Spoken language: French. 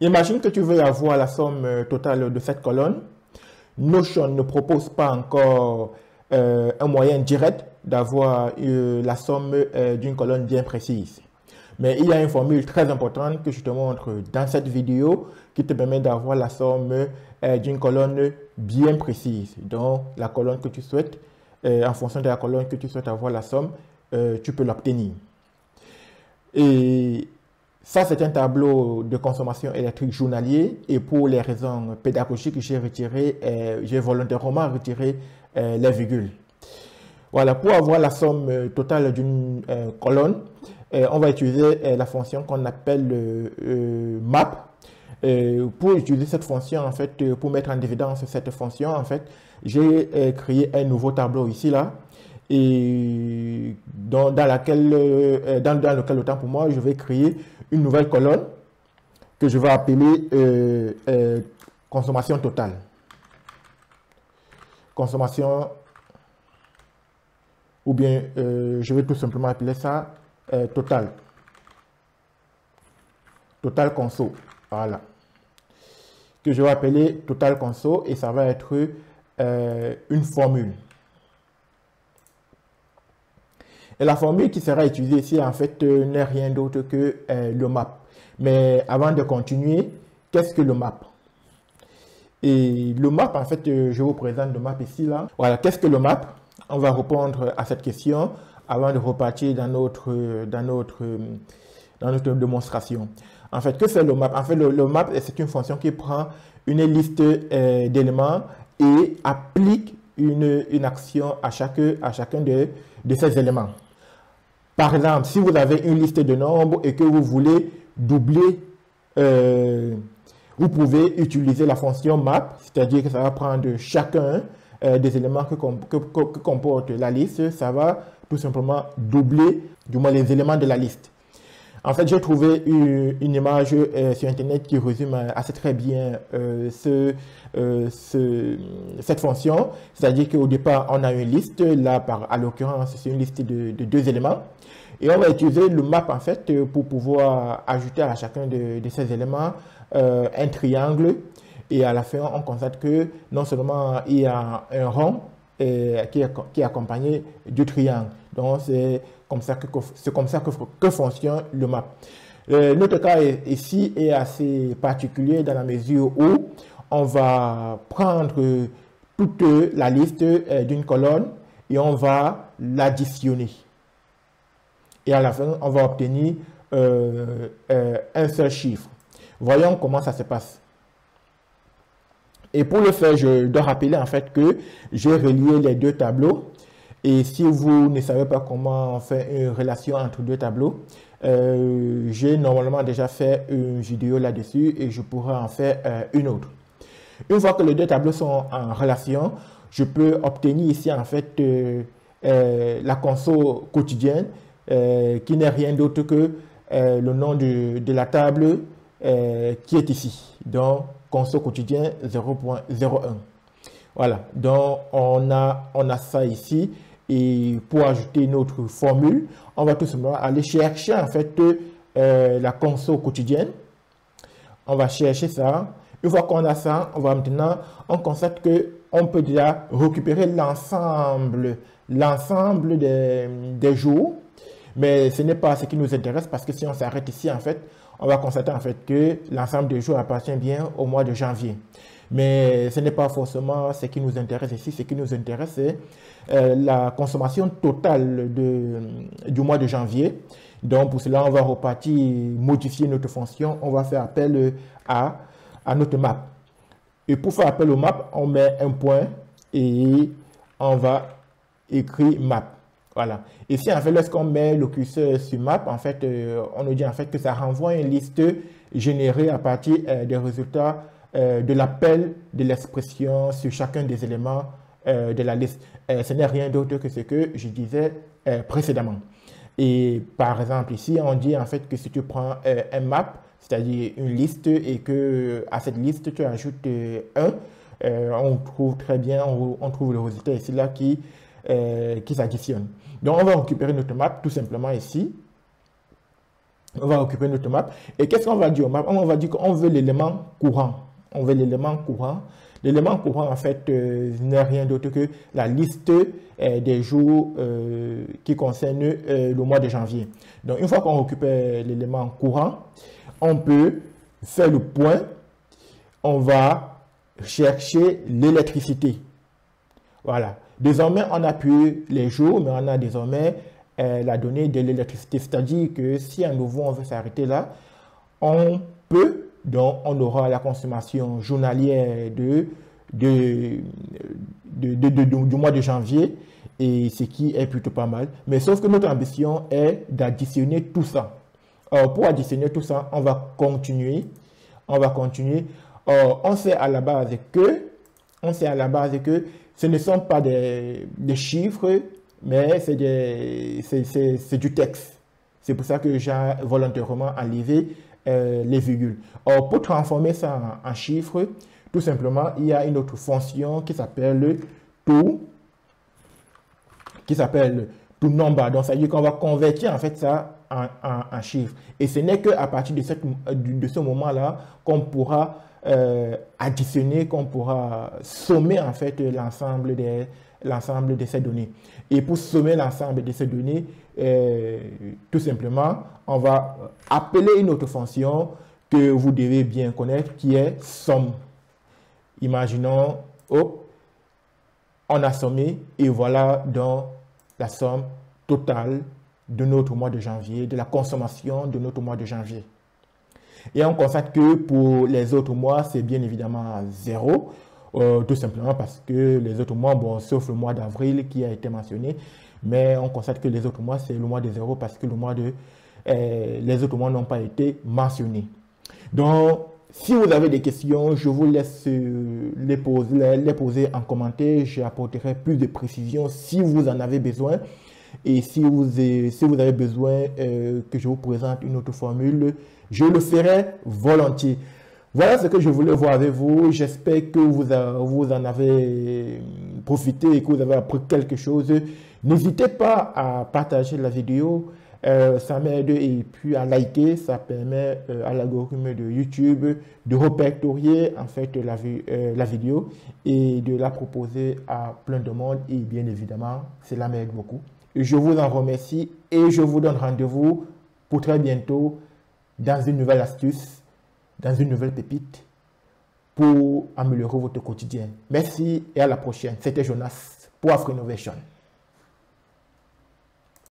Imagine que tu veux avoir la somme totale de cette colonne. Notion ne propose pas encore un moyen direct d'avoir la somme d'une colonne bien précise. Mais il y a une formule très importante que je te montre dans cette vidéo qui te permet d'avoir la somme d'une colonne bien précise. Donc, la colonne que tu souhaites, en fonction de la colonne que tu souhaites avoir la somme, tu peux l'obtenir. Et ça, c'est un tableau de consommation électrique journalier. Et pour les raisons pédagogiques, j'ai volontairement retiré les virgules. Voilà, pour avoir la somme totale d'une colonne, on va utiliser la fonction qu'on appelle map. Pour utiliser cette fonction, en fait, pour mettre en évidence cette fonction, en fait, j'ai créé un nouveau tableau ici, là, et dans lequel autant pour moi, je vais créer une nouvelle colonne que je vais appeler consommation totale. Consommation, ou bien je vais tout simplement appeler ça total. Total conso, voilà. Que je vais appeler total conso et ça va être une formule. Et la formule qui sera utilisée ici, en fait, n'est rien d'autre que le map. Mais avant de continuer, qu'est-ce que le map? Et le map, en fait, je vous présente le map ici, là. Voilà, qu'est-ce que le map? On va répondre à cette question avant de repartir dans notre démonstration. En fait, que c'est le map? En fait, le map, c'est une fonction qui prend une liste d'éléments et applique une action à chacun de ces éléments. Par exemple, si vous avez une liste de nombres et que vous voulez doubler, vous pouvez utiliser la fonction map, c'est-à-dire que ça va prendre chacun des éléments que comporte la liste, ça va tout simplement doubler, du moins les éléments de la liste. En fait, j'ai trouvé une image sur Internet qui résume assez très bien cette fonction. C'est-à-dire qu'au départ, on a une liste. Là, à l'occurrence, c'est une liste de 2 éléments. Et on va utiliser le map, en fait, pour pouvoir ajouter à chacun de ces éléments un triangle. Et à la fin, on constate que non seulement il y a un rond qui est accompagné du triangle. Donc, c'est comme ça que fonctionne le map. Notre cas ici est assez particulier dans la mesure où on va prendre toute la liste d'une colonne et on va l'additionner. Et à la fin, on va obtenir un seul chiffre. Voyons comment ça se passe. Et pour le faire, je dois rappeler en fait que j'ai relié les 2 tableaux. Et si vous ne savez pas comment on fait une relation entre 2 tableaux, j'ai normalement déjà fait une vidéo là-dessus et je pourrai en faire une autre. Une fois que les 2 tableaux sont en relation, je peux obtenir ici en fait la conso quotidienne qui n'est rien d'autre que le nom de la table qui est ici. Donc, conso quotidien 0.01. Voilà, donc on a ça ici. Et pour ajouter notre formule, on va tout simplement aller chercher en fait la conso quotidienne. On va chercher ça. Une fois qu'on a ça, on constate qu'on peut déjà récupérer l'ensemble des jours. Mais ce n'est pas ce qui nous intéresse parce que si on s'arrête ici, en fait, on va constater en fait que l'ensemble des jours appartient bien au mois de janvier. Mais ce n'est pas forcément ce qui nous intéresse ici. Ce qui nous intéresse, c'est la consommation totale du mois de janvier. Donc, pour cela, on va repartir, modifier notre fonction. On va faire appel à notre map. Et pour faire appel au map, on met un point et on va écrire map. Voilà. Ici, en fait, lorsqu'on met le curseur sur map, en fait, on nous dit en fait que ça renvoie à une liste générée à partir des résultats de l'appel de l'expression sur chacun des éléments de la liste. Ce n'est rien d'autre que ce que je disais précédemment. Et par exemple, ici, on dit en fait que si tu prends un map, c'est-à-dire une liste, et que à cette liste, tu ajoutes 1, on trouve très bien, on trouve le résultat ici, là, qui s'additionne. Donc, on va récupérer notre map tout simplement ici. On va occuper notre map. Et qu'est-ce qu'on va dire au map? On va dire qu'on veut l'élément courant. On veut l'élément courant. L'élément courant, en fait, n'est rien d'autre que la liste des jours qui concernent le mois de janvier. Donc, une fois qu'on occupe l'élément courant, on peut faire le point. On va chercher l'électricité. Voilà. Désormais, on n'a plus les jours, mais on a désormais la donnée de l'électricité. C'est-à-dire que si à nouveau on veut s'arrêter là, on peut, donc on aura la consommation journalière du mois de janvier, et ce qui est plutôt pas mal. Mais sauf que notre ambition est d'additionner tout ça. Alors, pour additionner tout ça, on va continuer. On sait à la base que ce ne sont pas des chiffres, mais c'est du texte. C'est pour ça que j'ai volontairement enlevé les virgules. Or, pour transformer ça en chiffres, tout simplement, il y a une autre fonction qui s'appelle toNumber. Donc, ça veut dire qu'on va convertir en fait ça en chiffres. Et ce n'est qu'à partir de ce moment-là qu'on pourra additionner, qu'on pourra sommer en fait l'ensemble de ces données. Et pour sommer l'ensemble de ces données, tout simplement, on va appeler une autre fonction que vous devez bien connaître qui est somme. Imaginons, on a sommé et voilà donc la somme totale de notre mois de janvier, de la consommation de notre mois de janvier. Et on constate que pour les autres mois, c'est bien évidemment 0, tout simplement parce que les autres mois, bon, sauf le mois d'avril qui a été mentionné, mais on constate que les autres mois, c'est le mois de 0 parce que les autres mois n'ont pas été mentionnés. Donc, si vous avez des questions, je vous laisse les poser en commentaire. J'apporterai plus de précisions si vous en avez besoin. Et si vous avez besoin que je vous présente une autre formule, je le ferai volontiers. Voilà ce que je voulais voir avec vous. J'espère que vous en avez profité et que vous avez appris quelque chose. N'hésitez pas à partager la vidéo. Ça m'aide, et puis à liker, ça permet à l'algorithme de YouTube de répertorier en fait la vidéo et de la proposer à plein de monde, et bien évidemment cela m'aide beaucoup. Je vous en remercie et je vous donne rendez-vous pour très bientôt dans une nouvelle astuce, dans une nouvelle pépite pour améliorer votre quotidien. Merci et à la prochaine. C'était Jonas pour Afro Innovation.